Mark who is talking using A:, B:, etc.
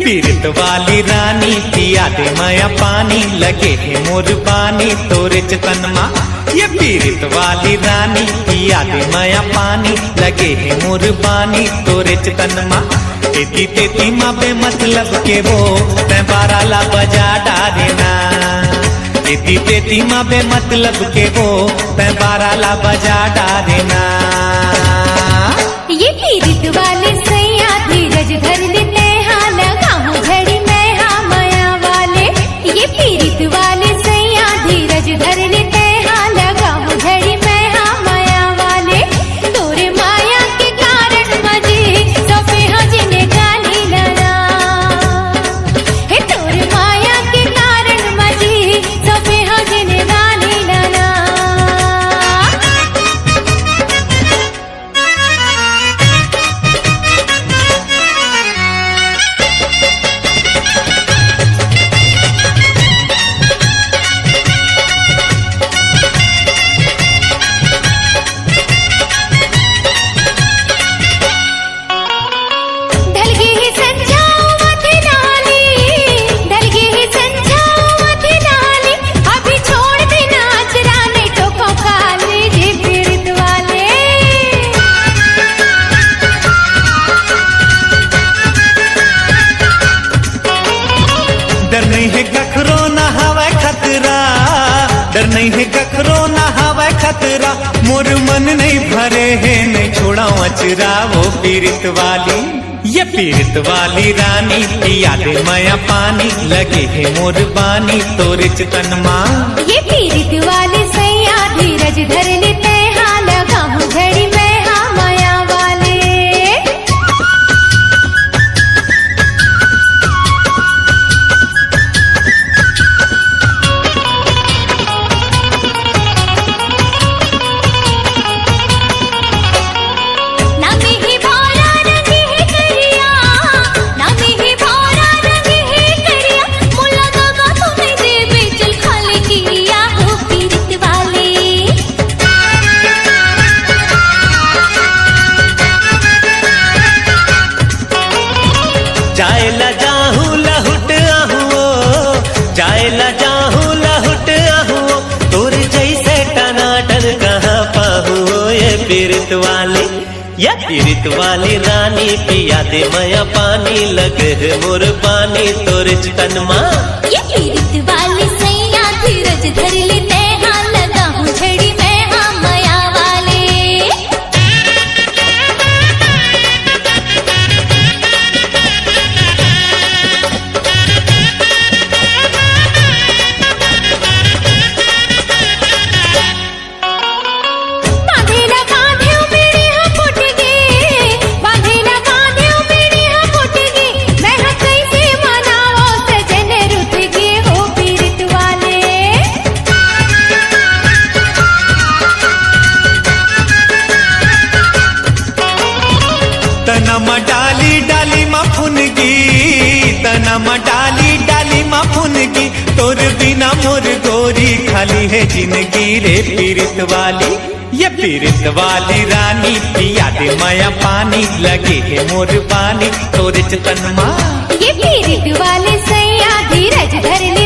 A: पीरत वाली रानी पिया दे माया पानी लगे है मोर पानी तोरे चतन माँ। ये पीरत वाली रानी पिया दे माया पानी लगे है मोर पानी तोरे चतन माँ। तेती तेती माँ बे मतलब के वो तै बाराला बजा डालेना। तेती तेती माँ बे मतलब के वो तै बाराला बजा डालेना।
B: ये पीरत वाले सैया धीरज धर लेते हाँ लगाऊं घड़ी मैं हाँ माया वाले। ये पीरत वाले सैया धीरज धर लेते हाँ लगाऊं घड़ी मैं हाँ माया वाले। तोरे माया के कारण मजे सबे हजने गाली लड़ा। हे तोरे माया के कारण मजे सबे हजने गाली लड़ा।
A: डर नहीं है कखरो ना हवा खतरा, डर नहीं है कखरो ना हवा खतरा। मोर मन नहीं भरे है नहीं छोड़ा अचरा वो पीरत वाली। ये पीरत वाली रानी पिया दे माया पानी लगे है मोर बानी तोरे चतन माँ।
B: ये पीरत वाले सैया धीरज धर लेते हाँ लगाऊं घड़ी मैं हाँ माया वाले।
A: जायला जाहू लहुट आहुओ, जायला जाहू लहुट आहुओ। तोर जैसे टनाटन कहाँ पाहुओ ये पीरत वाले। ये पीरत वाली रानी पिया दे माया पानी लगे है मोर पानी तोरे चतन माँ।
B: ये पीरत वाले सैया धीरज धर लेते हाँ लगाऊं झड़ी मैं हाँ माया वाले।
A: तनमा डाली डाली मफुनगी, तनमा डाली डाली मफुनगी। तोर बिना मोर गोरी खाली है जिंदगी रे पीरत वाली। ये पीरत वाली रानी पिया दे माया पानी लगे है मोर पानी तोरे चतन माँ।
B: ये पीरत वाले सैया धीरज धर ले